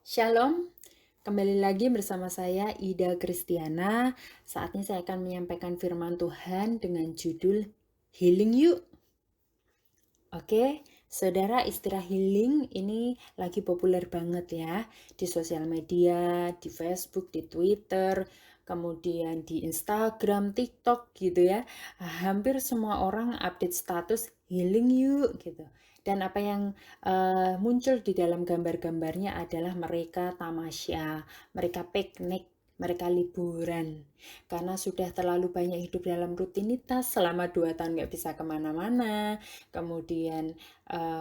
Shalom, kembali lagi bersama saya Ida Kristiana. Saat ini saya akan menyampaikan firman Tuhan dengan judul Healing Yuk. Oke, saudara, istilah healing ini lagi populer banget ya di sosial media, di Facebook, di Twitter, kemudian di Instagram, TikTok gitu ya. Hampir semua orang update status healing yuk gitu. Dan apa yang muncul di dalam gambar-gambarnya adalah mereka tamasya, mereka piknik, mereka liburan. Karena sudah terlalu banyak hidup dalam rutinitas selama 2 tahun nggak bisa kemana-mana, kemudian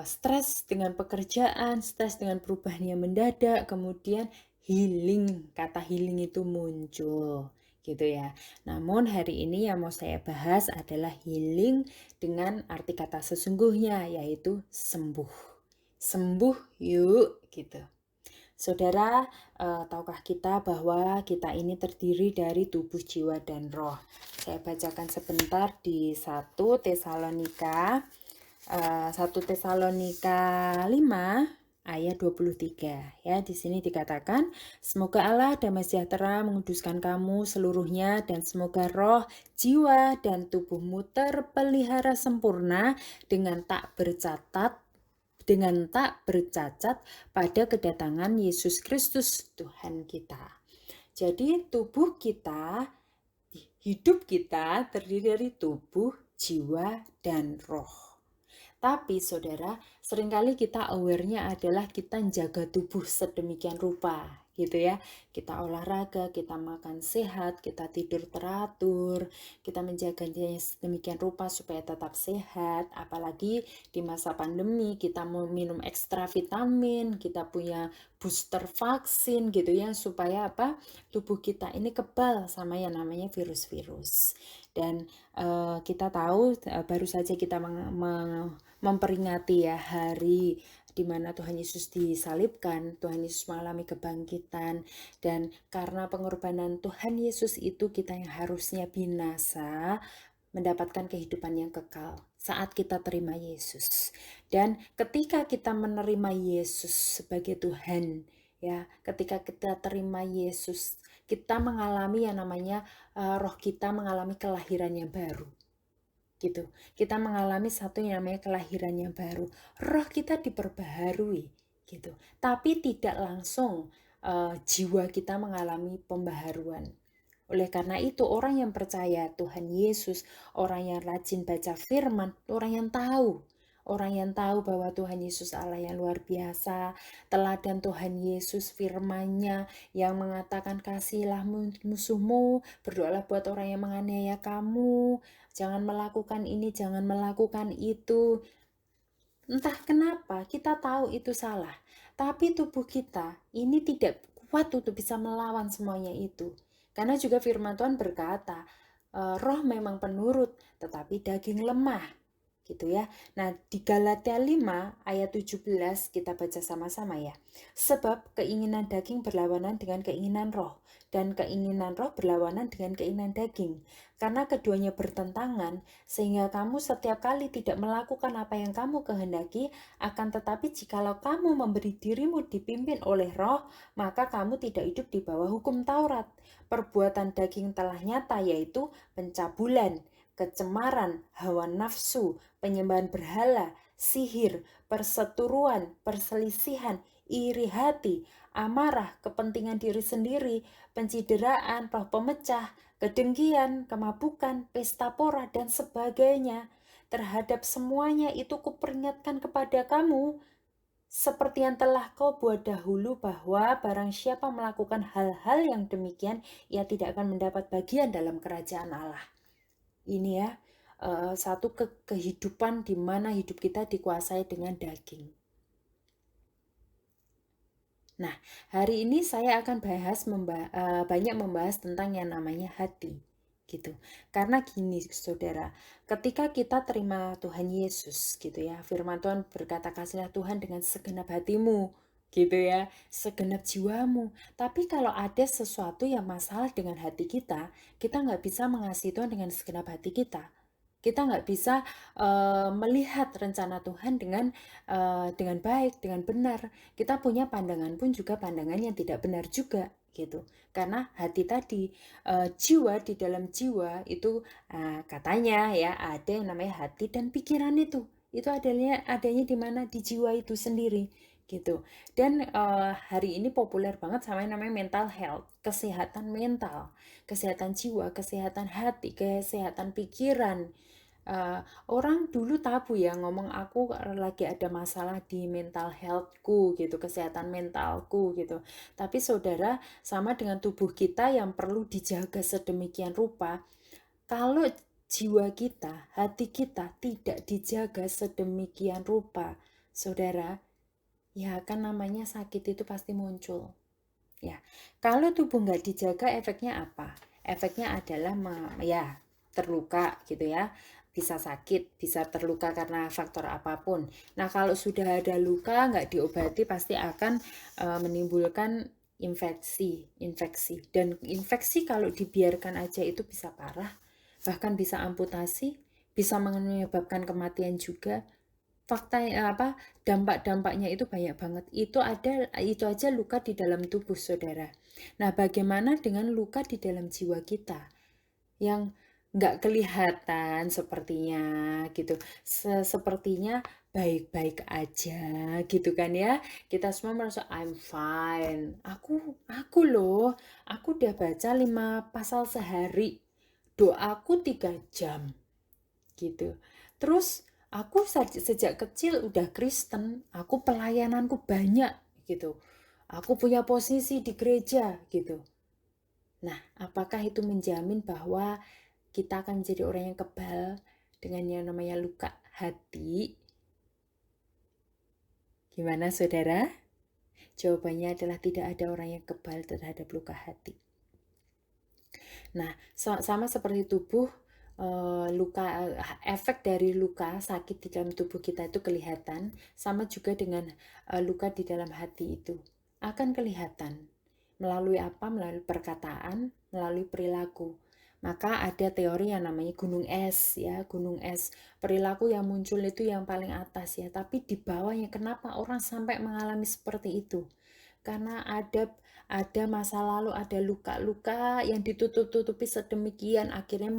stres dengan pekerjaan, stres dengan perubahan yang mendadak, kemudian healing, kata healing itu muncul gitu ya. Namun hari ini yang mau saya bahas adalah healing dengan arti kata sesungguhnya, yaitu sembuh. Sembuh yuk gitu. Saudara, tahukah kita bahwa kita ini terdiri dari tubuh, jiwa, dan roh? Saya bacakan sebentar di 1 Tesalonika 1 Tesalonika 5 ayat 23 ya. Di sini dikatakan, semoga Allah damai sejahtera menguduskan kamu seluruhnya, dan semoga roh, jiwa, dan tubuhmu terpelihara sempurna dengan tak bercacat pada kedatangan Yesus Kristus Tuhan kita. Jadi tubuh kita, hidup kita terdiri dari tubuh, jiwa, dan roh. Tapi saudara, seringkali kita aware-nya adalah kita jaga tubuh sedemikian rupa gitu ya. Kita olahraga, kita makan sehat, kita tidur teratur, kita menjaganya sedemikian rupa supaya tetap sehat. Apalagi di masa pandemi kita mau minum ekstra vitamin, kita punya booster vaksin gitu ya, supaya apa? Tubuh kita ini kebal sama yang namanya virus-virus. Dan kita tahu baru saja kita memperingati ya hari di mana Tuhan Yesus disalibkan, Tuhan Yesus mengalami kebangkitan, dan karena pengorbanan Tuhan Yesus itu kita yang harusnya binasa mendapatkan kehidupan yang kekal saat kita terima Yesus. Dan ketika kita menerima Yesus sebagai Tuhan, ya, ketika kita terima Yesus, kita mengalami yang namanya roh kita mengalami kelahiran yang baru gitu. Kita mengalami satu yang namanya kelahiran yang baru. Roh kita diperbaharui gitu. Tapi tidak langsung jiwa kita mengalami pembaharuan. Oleh karena itu, orang yang percaya Tuhan Yesus, orang yang rajin baca firman, orang yang tahu bahwa Tuhan Yesus Allah yang luar biasa, teladan Tuhan Yesus firman-Nya yang mengatakan kasihilah musuhmu, berdoalah buat orang yang menganiaya kamu, jangan melakukan ini, jangan melakukan itu. Entah kenapa kita tahu itu salah, tapi tubuh kita ini tidak kuat untuk bisa melawan semuanya itu. Karena juga firman Tuhan berkata, roh memang penurut, tetapi daging lemah. Gitu ya. Nah, di Galatia 5 ayat 17 kita baca sama-sama ya. Sebab keinginan daging berlawanan dengan keinginan roh, dan keinginan roh berlawanan dengan keinginan daging. Karena keduanya bertentangan, sehingga kamu setiap kali tidak melakukan apa yang kamu kehendaki, akan tetapi jikalau kamu memberi dirimu dipimpin oleh roh, maka kamu tidak hidup di bawah hukum Taurat. Perbuatan daging telah nyata, yaitu pencabulan, kecemaran, hawa nafsu, penyembahan berhala, sihir, perseteruan, perselisihan, iri hati, amarah, kepentingan diri sendiri, pencideraan, roh pemecah, kedengkian, kemabukan, pesta pora, dan sebagainya. Terhadap semuanya itu kuperingatkan kepada kamu, seperti yang telah kau buat dahulu, bahwa barang siapa melakukan hal-hal yang demikian, ia tidak akan mendapat bagian dalam kerajaan Allah. Ini ya, satu kehidupan di mana hidup kita dikuasai dengan daging. Nah, hari ini saya akan banyak membahas tentang yang namanya hati, gitu. Karena gini, saudara, ketika kita terima Tuhan Yesus, gitu ya, firman Tuhan berkata, kasihlah Tuhan dengan segenap hatimu, gitu ya, segenap jiwamu. Tapi kalau ada sesuatu yang masalah dengan hati kita nggak bisa mengasihi Tuhan dengan segenap hati kita. Kita nggak bisa melihat rencana Tuhan dengan baik, dengan benar. Kita punya pandangan pun juga pandangan yang tidak benar juga gitu. Karena hati tadi, jiwa, di dalam jiwa itu katanya ya ada yang namanya hati dan pikiran itu. Itu adanya di mana? Di jiwa itu sendiri gitu. Dan hari ini populer banget sama yang namanya mental health, kesehatan mental, kesehatan jiwa, kesehatan hati, kesehatan pikiran. Orang dulu tabu ya ngomong aku lagi ada masalah di mental healthku gitu, kesehatan mentalku gitu. Tapi saudara, sama dengan tubuh kita yang perlu dijaga sedemikian rupa, kalau jiwa kita, hati kita tidak dijaga sedemikian rupa, saudara, ya kan namanya sakit itu pasti muncul. Ya, kalau tubuh nggak dijaga efeknya apa? Efeknya adalah ya terluka gitu ya. Bisa sakit, bisa terluka karena faktor apapun. Nah, kalau sudah ada luka nggak diobati pasti akan menimbulkan infeksi. Dan infeksi kalau dibiarkan aja itu bisa parah, bahkan bisa amputasi, bisa menyebabkan kematian juga. Fakta dampak-dampaknya itu banyak banget. Itu aja luka di dalam tubuh saudara. Nah, bagaimana dengan luka di dalam jiwa kita yang nggak kelihatan sepertinya gitu. Sepertinya baik-baik aja gitu kan ya. Kita semua merasa I'm fine. Aku loh, aku udah baca 5 pasal sehari. Doaku 3 jam gitu. Terus aku sejak kecil udah Kristen, aku pelayananku banyak gitu. Aku punya posisi di gereja gitu. Nah, apakah itu menjamin bahwa kita akan menjadi orang yang kebal dengan yang namanya luka hati? Gimana saudara? Jawabannya adalah tidak ada orang yang kebal terhadap luka hati. Nah, sama seperti tubuh, efek dari luka sakit di dalam tubuh kita itu kelihatan, sama juga dengan luka di dalam hati itu akan kelihatan. Melalui apa? Melalui perkataan, melalui perilaku. Maka ada teori yang namanya gunung es ya, gunung es. Perilaku yang muncul itu yang paling atas ya, tapi di bawahnya kenapa orang sampai mengalami seperti itu? Karena ada masa lalu, ada luka-luka yang ditutup-tutupi sedemikian akhirnya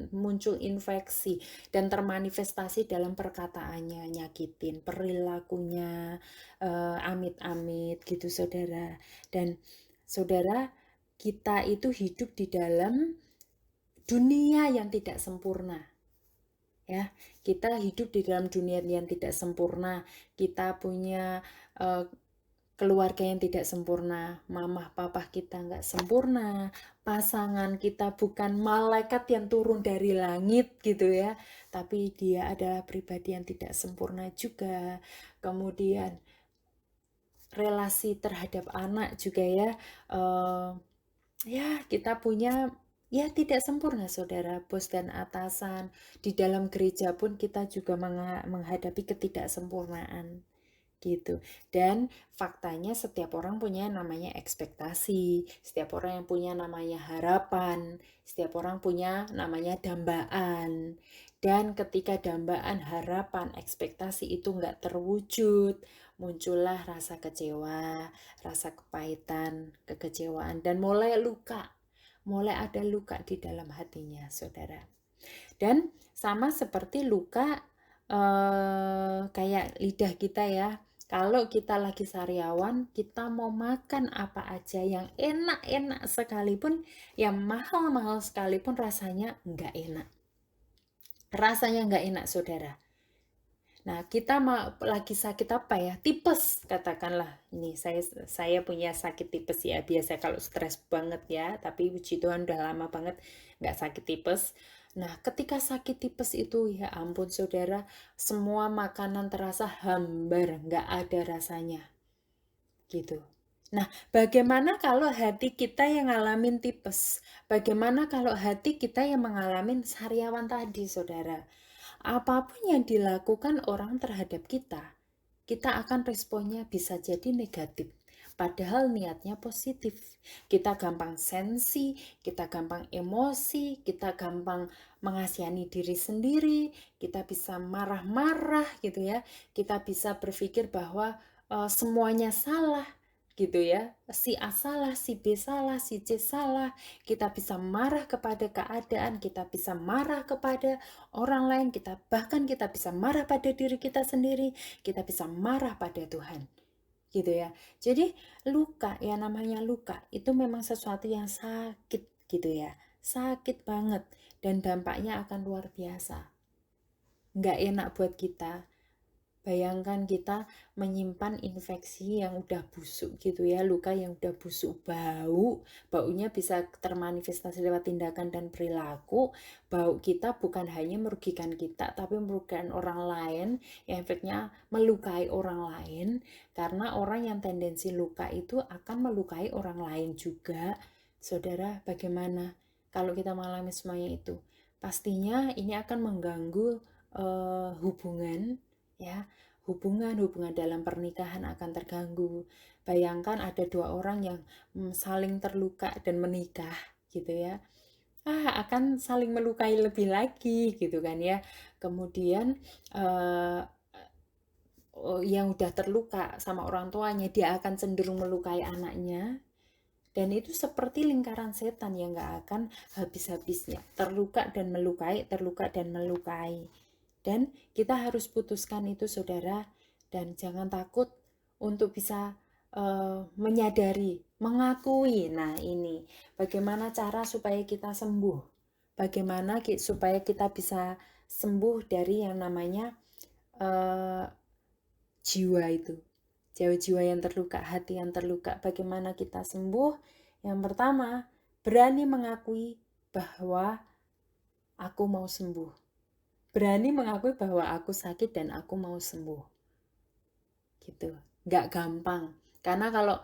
muncul infeksi dan termanifestasi dalam perkataannya, nyakitin perilakunya, amit-amit gitu saudara. Dan saudara, kita itu hidup di dalam dunia yang tidak sempurna. Ya, kita hidup di dalam dunia yang tidak sempurna. Kita punya keluarga yang tidak sempurna, mamah papah kita nggak sempurna, pasangan kita bukan malaikat yang turun dari langit gitu ya, tapi dia adalah pribadi yang tidak sempurna juga. Kemudian relasi terhadap anak juga ya, ya kita punya ya tidak sempurna saudara, bos dan atasan. Di dalam gereja pun kita juga menghadapi ketidaksempurnaan gitu. Dan faktanya setiap orang punya namanya ekspektasi, setiap orang yang punya namanya harapan, setiap orang punya namanya dambaan. Dan ketika dambaan, harapan, ekspektasi itu nggak terwujud, muncullah rasa kecewa, rasa kepahitan, kekecewaan, dan mulai luka. Mulai ada luka di dalam hatinya, saudara. Dan sama seperti luka kayak lidah kita ya. Kalau kita lagi sariawan, kita mau makan apa aja yang enak-enak sekalipun, yang mahal-mahal sekalipun rasanya nggak enak. Rasanya nggak enak, saudara. Nah, kita lagi sakit apa ya? Tipes, katakanlah. Ini saya punya sakit tipes ya. Biasa kalau stres banget ya, tapi puji Tuhan udah lama banget nggak sakit tipes. Nah, ketika sakit tipes itu, ya ampun saudara, semua makanan terasa hambar, nggak ada rasanya. Gitu. Nah, bagaimana kalau hati kita yang ngalamin tipes? Bagaimana kalau hati kita yang mengalami sariawan tadi, saudara? Apapun yang dilakukan orang terhadap kita, kita akan responnya bisa jadi negatif. Padahal niatnya positif. Kita gampang sensi, kita gampang emosi, kita gampang mengasihani diri sendiri, kita bisa marah-marah gitu ya. Kita bisa berpikir bahwa semuanya salah gitu ya. Si A salah, si B salah, si C salah. Kita bisa marah kepada keadaan, kita bisa marah kepada orang lain, bahkan kita bisa marah pada diri kita sendiri, kita bisa marah pada Tuhan. Gitu ya. Jadi luka, ya namanya luka itu memang sesuatu yang sakit gitu ya. Sakit banget dan dampaknya akan luar biasa. Nggak enak buat kita. Bayangkan kita menyimpan infeksi yang udah busuk gitu ya, luka yang udah busuk, baunya bisa termanifestasi lewat tindakan dan perilaku. Bau kita bukan hanya merugikan kita, tapi merugikan orang lain, yang efeknya melukai orang lain, karena orang yang tendensi luka itu akan melukai orang lain juga. Saudara, bagaimana kalau kita mengalami semuanya itu? Pastinya ini akan mengganggu hubungan ya, hubungan dalam pernikahan akan terganggu. Bayangkan ada dua orang yang saling terluka dan menikah gitu ya, akan saling melukai lebih lagi gitu kan ya. Kemudian yang udah terluka sama orang tuanya, dia akan cenderung melukai anaknya. Dan itu seperti lingkaran setan yang gak akan habis-habisnya. Terluka dan melukai, terluka dan melukai. Dan kita harus putuskan itu saudara. Dan jangan takut untuk bisa menyadari, mengakui. Nah ini, bagaimana cara supaya kita sembuh. Bagaimana supaya kita bisa sembuh dari yang namanya jiwa itu. Jiwa-jiwa yang terluka, hati yang terluka. Bagaimana kita sembuh? Yang pertama, berani mengakui bahwa aku mau sembuh. Berani mengakui bahwa aku sakit dan aku mau sembuh. Gitu. Gak gampang. Karena kalau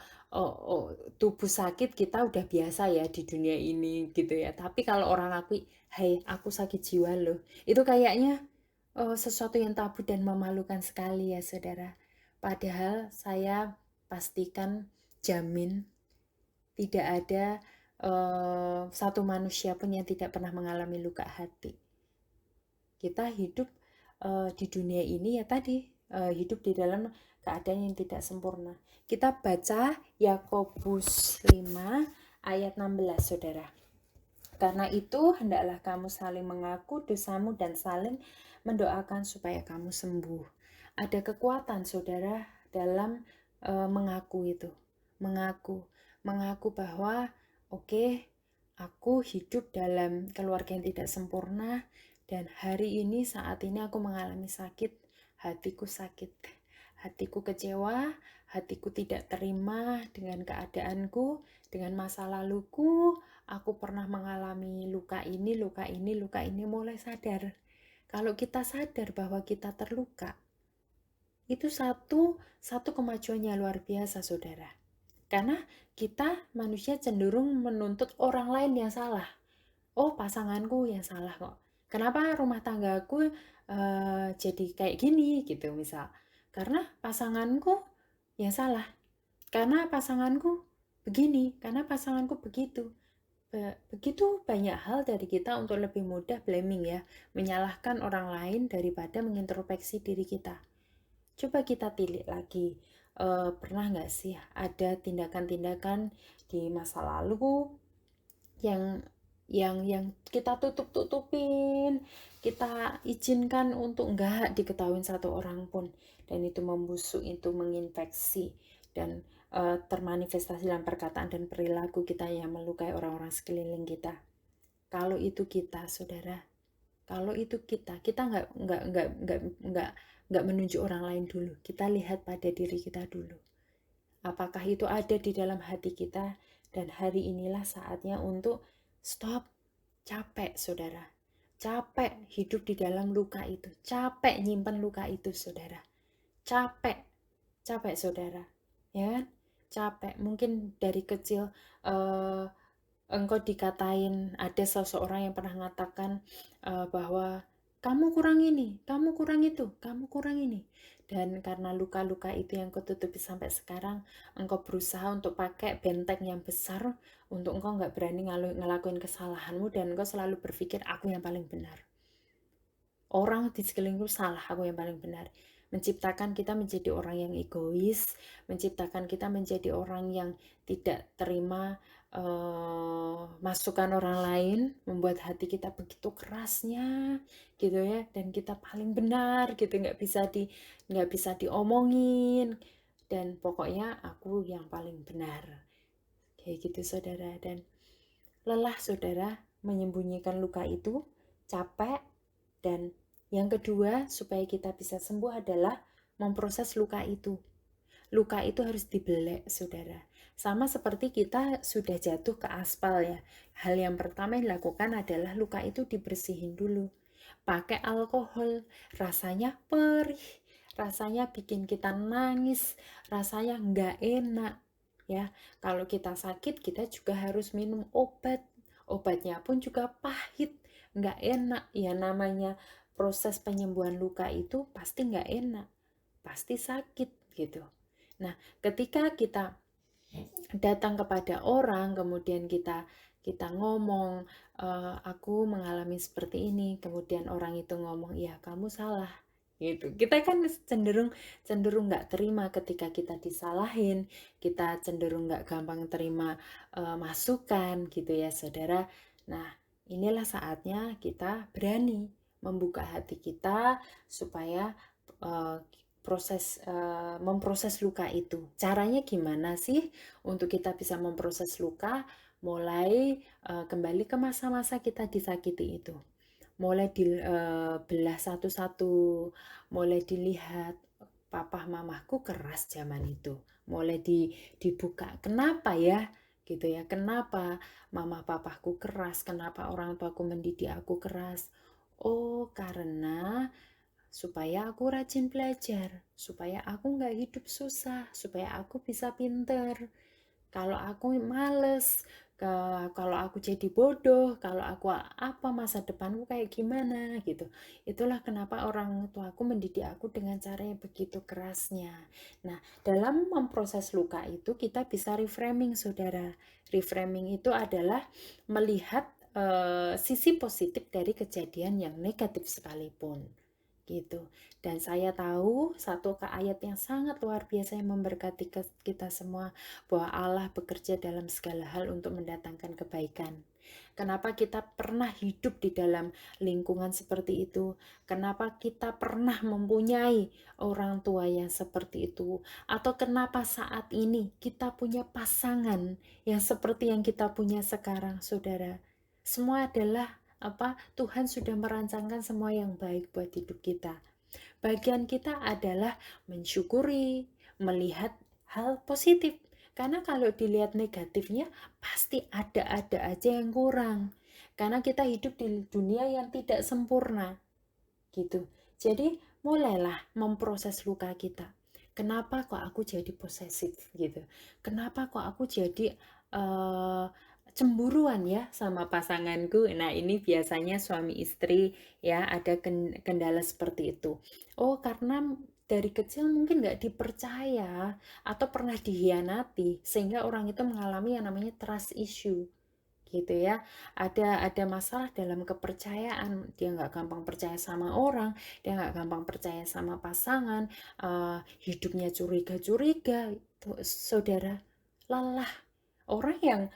tubuh sakit kita udah biasa ya di dunia ini gitu ya. Tapi kalau orang akui, "Hai, aku sakit jiwa loh." Itu kayaknya sesuatu yang tabu dan memalukan sekali ya saudara. Padahal saya pastikan, jamin, tidak ada satu manusia pun yang tidak pernah mengalami luka hati. Kita hidup di dunia ini ya tadi, hidup di dalam keadaan yang tidak sempurna. Kita baca Yakobus 5 ayat 16 saudara. Karena itu hendaklah kamu saling mengaku dosamu dan saling mendoakan supaya kamu sembuh. Ada kekuatan saudara dalam mengaku itu. Mengaku bahwa oke, aku hidup dalam keluarga yang tidak sempurna dan hari ini saat ini aku mengalami sakit, hatiku sakit. Hatiku kecewa, hatiku tidak terima dengan keadaanku, dengan masa laluku. Aku pernah mengalami luka ini, mulai sadar. Kalau kita sadar bahwa kita terluka, itu satu kemajuan yang luar biasa, saudara. Karena kita manusia cenderung menuntut orang lain yang salah. Oh, pasanganku yang salah kok. Kenapa rumah tanggaku jadi kayak gini gitu misal. Karena pasanganku yang salah. Karena pasanganku begini, karena pasanganku begitu. Begitu banyak hal dari kita untuk lebih mudah blaming ya, menyalahkan orang lain daripada mengintrospeksi diri kita. Coba kita tilik lagi, pernah nggak sih ada tindakan-tindakan di masa lalu yang kita tutup-tutupin, kita izinkan untuk nggak diketahui satu orang pun, dan itu membusuk, itu menginfeksi, dan termanifestasi dalam perkataan dan perilaku kita yang melukai orang-orang sekeliling kita. Kalau itu kita, saudara, kalau itu kita nggak menunjuk orang lain dulu. Kita lihat pada diri kita dulu. Apakah itu ada di dalam hati kita? Dan hari inilah saatnya untuk stop. Capek, saudara. Capek hidup di dalam luka itu. Capek nyimpen luka itu, saudara. Capek, saudara. Ya kan? Capek. Mungkin dari kecil engkau dikatain, ada seseorang yang pernah mengatakan bahwa kamu kurang ini, kamu kurang itu, kamu kurang ini. Dan karena luka-luka itu yang kau tutupi sampai sekarang, engkau berusaha untuk pakai benteng yang besar, untuk engkau nggak berani ngelakuin kesalahanmu, dan engkau selalu berpikir, aku yang paling benar. Orang di sekelilingku salah, aku yang paling benar. Menciptakan kita menjadi orang yang egois, menciptakan kita menjadi orang yang tidak terima masukan orang lain, membuat hati kita begitu kerasnya, gitu ya. Dan kita paling benar, gitu, nggak bisa diomongin. Dan pokoknya aku yang paling benar, kayak gitu saudara. Dan lelah saudara menyembunyikan luka itu, capek. Dan yang kedua, supaya kita bisa sembuh adalah memproses luka itu. Luka itu harus dibelek, saudara. Sama seperti kita sudah jatuh ke aspal ya. Hal yang pertama yang dilakukan adalah luka itu dibersihin dulu. Pakai alkohol, rasanya perih, rasanya bikin kita nangis, rasanya nggak enak. Ya, kalau kita sakit, kita juga harus minum obat. Obatnya pun juga pahit, nggak enak. Ya namanya proses penyembuhan luka itu pasti nggak enak, pasti sakit gitu. Nah, ketika kita datang kepada orang, kemudian kita ngomong, aku mengalami seperti ini, kemudian orang itu ngomong, ya kamu salah, gitu. Kita kan cenderung nggak terima ketika kita disalahin, kita cenderung nggak gampang terima masukan, gitu ya saudara. Nah, inilah saatnya kita berani membuka hati kita supaya memproses luka itu. Caranya gimana sih untuk kita bisa memproses luka? Mulai kembali ke masa-masa kita disakiti itu. Mulai dibelah satu-satu, mulai dilihat, papa mamaku keras zaman itu. Mulai dibuka, kenapa ya? Gitu ya, kenapa mama papaku keras? Kenapa orang tuaku mendidik aku keras? Oh, karena supaya aku rajin belajar, supaya aku nggak hidup susah, supaya aku bisa pinter. Kalau aku males, kalau aku jadi bodoh, kalau aku apa masa depanku kayak gimana gitu. Itulah kenapa orang tua aku mendidik aku dengan cara yang begitu kerasnya. Nah, dalam memproses luka itu kita bisa reframing, saudara. Reframing itu adalah melihat sisi positif dari kejadian yang negatif sekalipun. Gitu. Dan saya tahu satu ayat yang sangat luar biasa yang memberkati kita semua, bahwa Allah bekerja dalam segala hal untuk mendatangkan kebaikan. Kenapa kita pernah hidup di dalam lingkungan seperti itu? Kenapa kita pernah mempunyai orang tua yang seperti itu? Atau kenapa saat ini kita punya pasangan yang seperti yang kita punya sekarang, saudara? Semua adalah Tuhan sudah merancangkan semua yang baik buat hidup kita. Bagian kita adalah mensyukuri, melihat hal positif. Karena kalau dilihat negatifnya, pasti ada-ada aja yang kurang. Karena kita hidup di dunia yang tidak sempurna. Gitu. Jadi, mulailah memproses luka kita. Kenapa kok aku jadi posesif gitu? Kenapa kok aku jadi cemburuan ya sama pasanganku? Nah, ini biasanya suami istri ya ada kendala seperti itu. Oh, karena dari kecil mungkin nggak dipercaya atau pernah dihianati sehingga orang itu mengalami yang namanya trust issue, gitu ya. Ada masalah dalam kepercayaan, dia nggak gampang percaya sama orang, dia nggak gampang percaya sama pasangan, hidupnya curiga-curiga, saudara. Lelah. Orang yang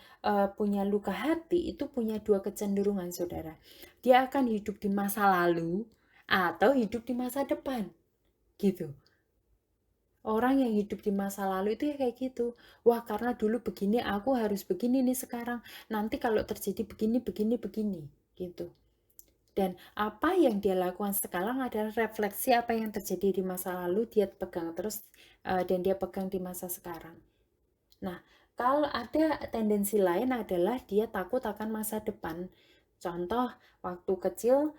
punya luka hati itu punya dua kecenderungan, saudara. Dia akan hidup di masa lalu atau hidup di masa depan, gitu. Orang yang hidup di masa lalu itu ya kayak gitu. Wah, karena dulu begini, aku harus begini nih sekarang. Nanti kalau terjadi begini, begini, begini, gitu. Dan apa yang dia lakukan sekarang adalah refleksi apa yang terjadi di masa lalu, dia pegang terus dan dia pegang di masa sekarang. Nah, kalau ada tendensi lain adalah dia takut akan masa depan. Contoh, waktu kecil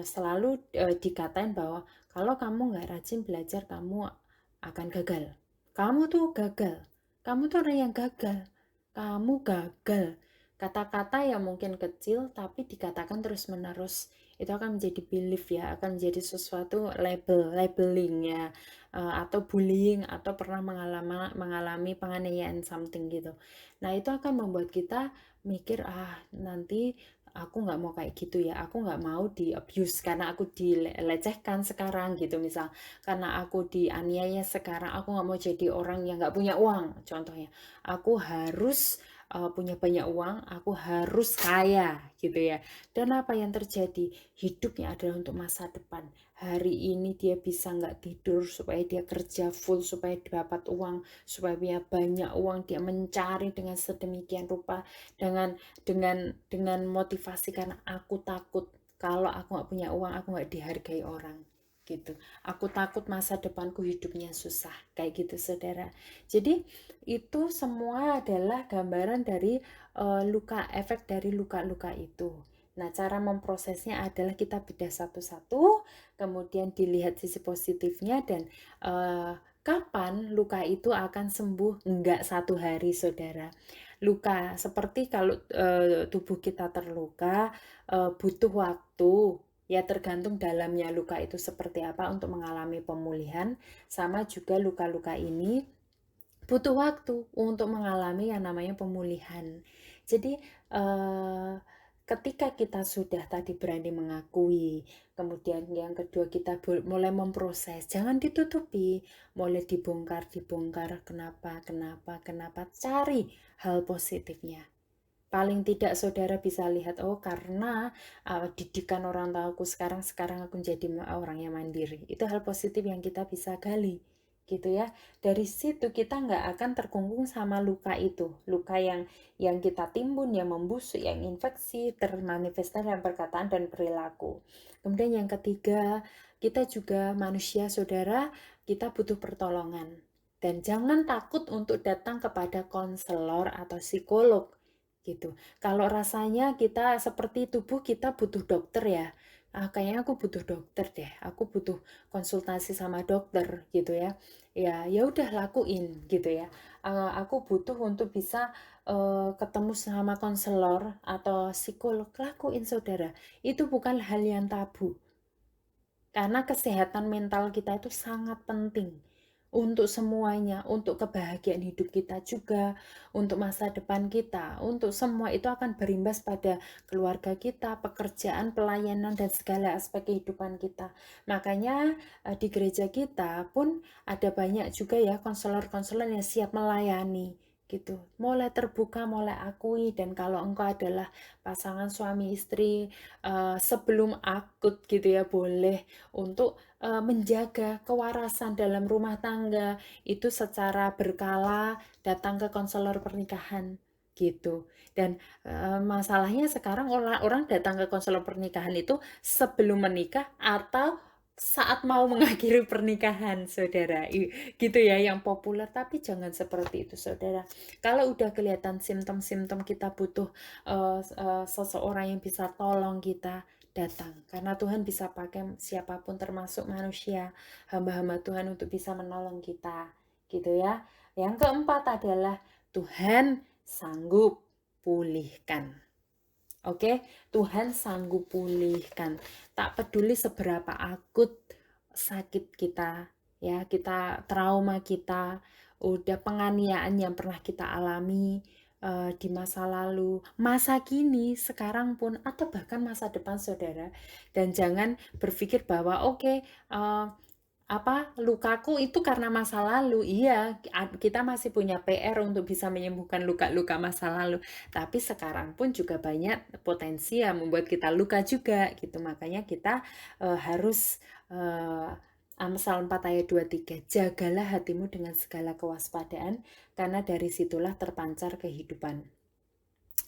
selalu dikatain bahwa kalau kamu nggak rajin belajar, kamu akan gagal. Kamu tuh gagal. Kamu tuh orang yang gagal. Kamu gagal. Kata-kata yang mungkin kecil tapi dikatakan terus-menerus. itu akan menjadi belief ya, akan menjadi sesuatu labeling ya, atau bullying atau pernah mengalami penganiayaan something gitu. Nah itu akan membuat kita mikir, nanti aku nggak mau kayak gitu ya, aku nggak mau di abuse karena aku dilecehkan sekarang gitu misal, karena aku dianiaya sekarang, aku nggak mau jadi orang yang nggak punya uang contohnya, aku harus punya banyak uang, aku harus kaya gitu ya. Dan apa yang terjadi? Hidupnya adalah untuk masa depan. Hari ini dia bisa nggak tidur supaya dia kerja full, supaya dapat uang, supaya dia banyak uang, dia mencari dengan sedemikian rupa, dengan motivasi karena aku takut kalau aku nggak punya uang, aku nggak dihargai orang gitu. Aku takut masa depanku hidupnya susah kayak gitu saudara. Jadi itu semua adalah gambaran dari efek dari luka-luka itu. Nah, cara memprosesnya adalah kita bedah satu-satu, kemudian dilihat sisi positifnya dan kapan luka itu akan sembuh. Enggak satu hari, saudara. Luka seperti kalau tubuh kita terluka butuh waktu. Ya tergantung dalamnya luka itu seperti apa untuk mengalami pemulihan. Sama juga luka-luka ini butuh waktu untuk mengalami yang namanya pemulihan. Jadi ketika kita sudah tadi berani mengakui, kemudian yang kedua kita mulai memproses, jangan ditutupi, mulai dibongkar, kenapa, cari hal positifnya. Paling tidak saudara bisa lihat, oh karena didikan orang tuaku sekarang aku menjadi orang yang mandiri. Itu hal positif yang kita bisa gali gitu ya. Dari situ kita nggak akan terkungkung sama luka itu, luka yang kita timbun, yang membusuk, yang infeksi, termanifestasi dalam perkataan dan perilaku. Kemudian yang ketiga, kita juga manusia saudara, kita butuh pertolongan. Dan jangan takut untuk datang kepada konselor atau psikolog gitu. Kalau rasanya kita seperti tubuh kita butuh dokter ya. Kayaknya aku butuh dokter deh. Aku butuh konsultasi sama dokter gitu ya. Ya udah lakuin gitu ya. Aku butuh untuk bisa ketemu sama konselor atau psikolog, lakuin saudara. Itu bukan hal yang tabu. Karena kesehatan mental kita itu sangat penting untuk semuanya, untuk kebahagiaan hidup kita juga, untuk masa depan kita, untuk semua itu akan berimbas pada keluarga kita, pekerjaan, pelayanan, dan segala aspek kehidupan kita. Makanya di gereja kita pun ada banyak juga ya konselor-konselor yang siap melayani gitu, mulai terbuka, mulai akui. Dan kalau engkau adalah pasangan suami istri, sebelum akut gitu ya, boleh untuk menjaga kewarasan dalam rumah tangga itu secara berkala datang ke konselor pernikahan gitu. Dan masalahnya sekarang orang datang ke konselor pernikahan itu sebelum menikah atau saat mau mengakhiri pernikahan, saudara. Gitu ya yang populer, tapi jangan seperti itu, saudara. Kalau udah kelihatan simptom-simptom kita butuh seseorang yang bisa tolong kita, datang. Karena Tuhan bisa pakai siapapun termasuk manusia, hamba-hamba Tuhan untuk bisa menolong kita. Gitu ya. Yang keempat adalah Tuhan sanggup pulihkan. Oke, Tuhan sanggup pulihkan. Tak peduli seberapa akut sakit kita, ya, kita trauma kita, udah penganiayaan yang pernah kita alami di masa lalu, masa kini, sekarang pun, atau bahkan masa depan saudara. Dan jangan berpikir bahwa oke, lukaku itu karena masa lalu. Iya, kita masih punya PR untuk bisa menyembuhkan luka-luka masa lalu. Tapi sekarang pun juga banyak potensi yang membuat kita luka juga gitu. Makanya kita harus Amsal 4 ayat 23, jagalah hatimu dengan segala kewaspadaan, karena dari situlah terpancar kehidupan.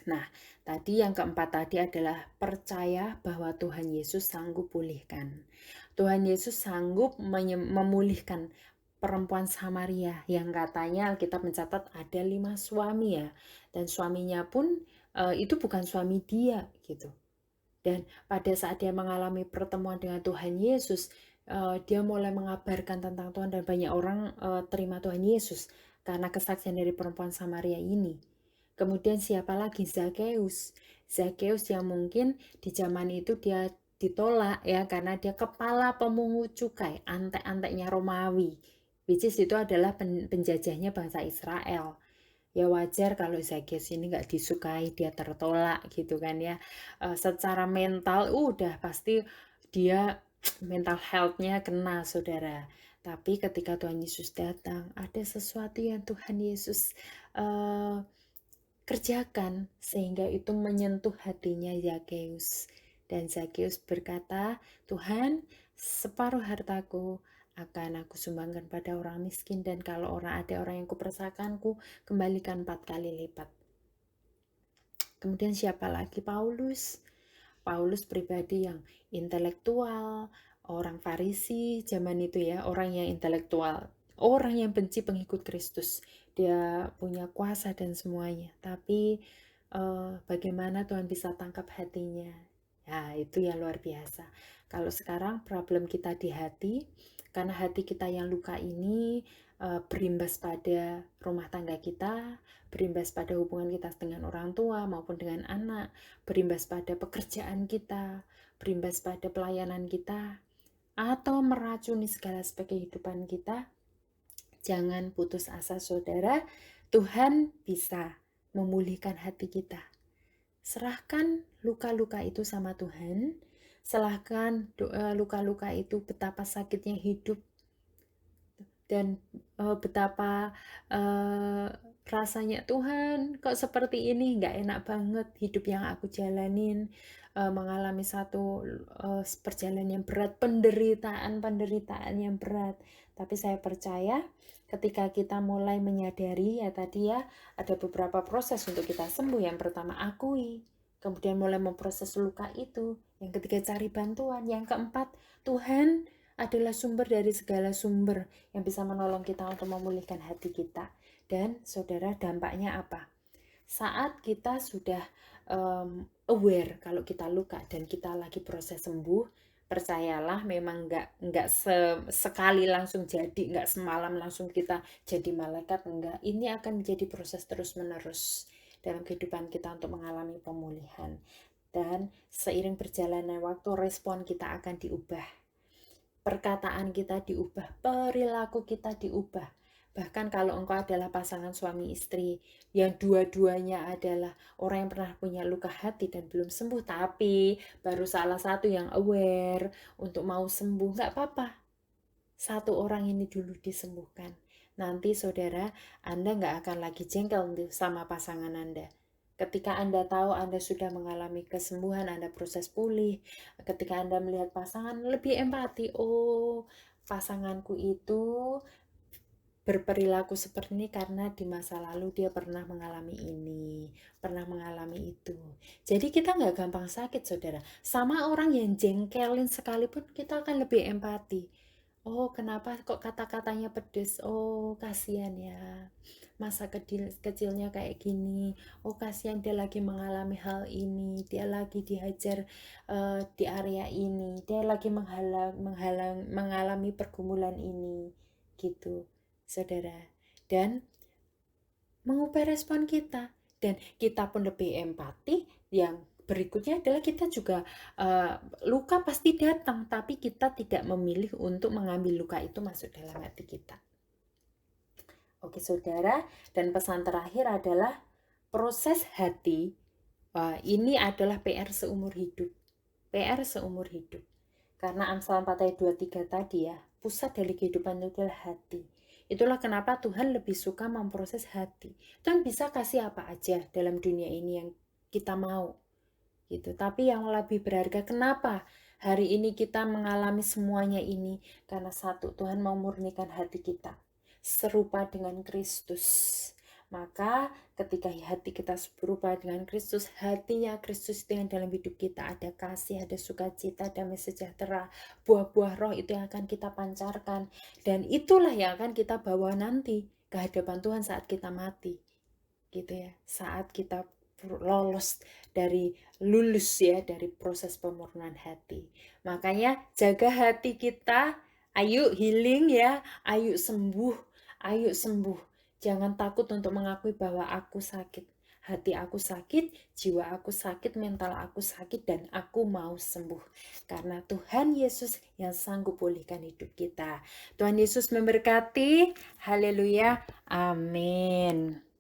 Nah, tadi yang keempat tadi adalah percaya bahwa Tuhan Yesus sanggup pulihkan. Tuhan Yesus sanggup memulihkan perempuan Samaria yang katanya Alkitab mencatat ada 5 suami ya. Dan suaminya pun itu bukan suami dia gitu. Dan pada saat dia mengalami pertemuan dengan Tuhan Yesus, dia mulai mengabarkan tentang Tuhan dan banyak orang terima Tuhan Yesus karena kesaksian dari perempuan Samaria ini. Kemudian siapa lagi? Zakeus. Zakeus yang mungkin di zaman itu dia ditolak ya, karena dia kepala pemungut cukai, antek-anteknya Romawi, which is itu adalah penjajahnya bangsa Israel. Ya wajar kalau Zakius ini nggak disukai, dia tertolak gitu kan ya. Secara mental udah pasti dia mental health-nya kena, saudara. Tapi ketika Tuhan Yesus datang, ada sesuatu yang Tuhan Yesus kerjakan sehingga itu menyentuh hatinya Zakius. Dan Zakius berkata, Tuhan, separuh hartaku akan aku sumbangkan pada orang miskin, dan kalau ada orang yang kupersakanku, kembalikan 4 kali lipat. Kemudian siapa lagi? Paulus. Paulus pribadi yang intelektual, orang Farisi zaman itu ya, orang yang intelektual, orang yang benci pengikut Kristus. Dia punya kuasa dan semuanya, tapi bagaimana Tuhan bisa tangkap hatinya? Ya, itu yang luar biasa. Kalau sekarang problem kita di hati, karena hati kita yang luka ini berimbas pada rumah tangga kita, berimbas pada hubungan kita dengan orang tua maupun dengan anak, berimbas pada pekerjaan kita, berimbas pada pelayanan kita, atau meracuni segala aspek kehidupan kita. Jangan putus asa, saudara. Tuhan bisa memulihkan hati kita. Serahkan luka-luka itu sama Tuhan. Serahkan luka-luka itu, betapa sakitnya hidup dan betapa rasanya, Tuhan kok seperti ini, nggak enak banget hidup yang aku jalanin, mengalami satu perjalanan yang berat, penderitaan yang berat. Tapi saya percaya ketika kita mulai menyadari ya tadi ya, ada beberapa proses untuk kita sembuh. Yang pertama, akui, kemudian mulai memproses luka itu, yang ketiga cari bantuan, yang keempat, Tuhan adalah sumber dari segala sumber yang bisa menolong kita untuk memulihkan hati kita. Dan saudara, dampaknya apa? Saat kita sudah aware kalau kita luka dan kita lagi proses sembuh, percayalah memang nggak sekali langsung jadi, nggak semalam langsung kita jadi malaikat, enggak. Ini akan menjadi proses terus menerus dalam kehidupan kita untuk mengalami pemulihan. Dan seiring berjalannya waktu, respon kita akan diubah, perkataan kita diubah, perilaku kita diubah. Bahkan kalau engkau adalah pasangan suami istri yang dua-duanya adalah orang yang pernah punya luka hati dan belum sembuh, tapi baru salah satu yang aware untuk mau sembuh, nggak apa-apa. Satu orang ini dulu disembuhkan. Nanti saudara, Anda nggak akan lagi jengkel sama pasangan Anda. Ketika Anda tahu Anda sudah mengalami kesembuhan, Anda proses pulih. Ketika Anda melihat pasangan, lebih empati. Oh, pasanganku itu berperilaku seperti ini karena di masa lalu dia pernah mengalami ini, pernah mengalami itu. Jadi kita nggak gampang sakit, saudara. Sama orang yang jengkelin sekalipun kita akan lebih empati. Oh, kenapa kok kata-katanya pedes? Oh, kasihan ya. Masa kecilnya kayak gini. Oh, kasihan dia lagi mengalami hal ini. Dia lagi dihajar di area ini. Dia lagi mengalami pergumulan ini. Gitu, saudara. Dan mengubah respon kita. Dan kita pun lebih empati. Yang berikutnya adalah kita juga luka pasti datang, tapi kita tidak memilih untuk mengambil luka itu masuk dalam hati kita. Oke saudara, dan pesan terakhir adalah proses hati. Ini adalah PR seumur hidup. PR seumur hidup. Karena Amsal 4 ayat 23 tadi ya, pusat dari kehidupan itu adalah hati. Itulah kenapa Tuhan lebih suka memproses hati. Tuhan bisa kasih apa aja dalam dunia ini yang kita mau. Gitu. Tapi yang lebih berharga, kenapa hari ini kita mengalami semuanya ini? Karena satu, Tuhan mau murnikan hati kita serupa dengan Kristus. Maka ketika hati kita serupa dengan Kristus, hatinya Kristus itu yang dalam hidup kita ada kasih, ada sukacita, damai sejahtera, buah-buah roh itu yang akan kita pancarkan. Dan itulah yang akan kita bawa nanti ke hadapan Tuhan saat kita mati. Gitu ya, saat kita lulus dari proses pemurnian hati. Makanya jaga hati kita, ayo healing ya, ayo sembuh. Jangan takut untuk mengakui bahwa aku sakit. hati aku sakit, jiwa aku sakit, mental aku sakit, dan aku mau sembuh. Karena Tuhan Yesus yang sanggup pulihkan hidup kita. Tuhan Yesus memberkati. Haleluya. Amin.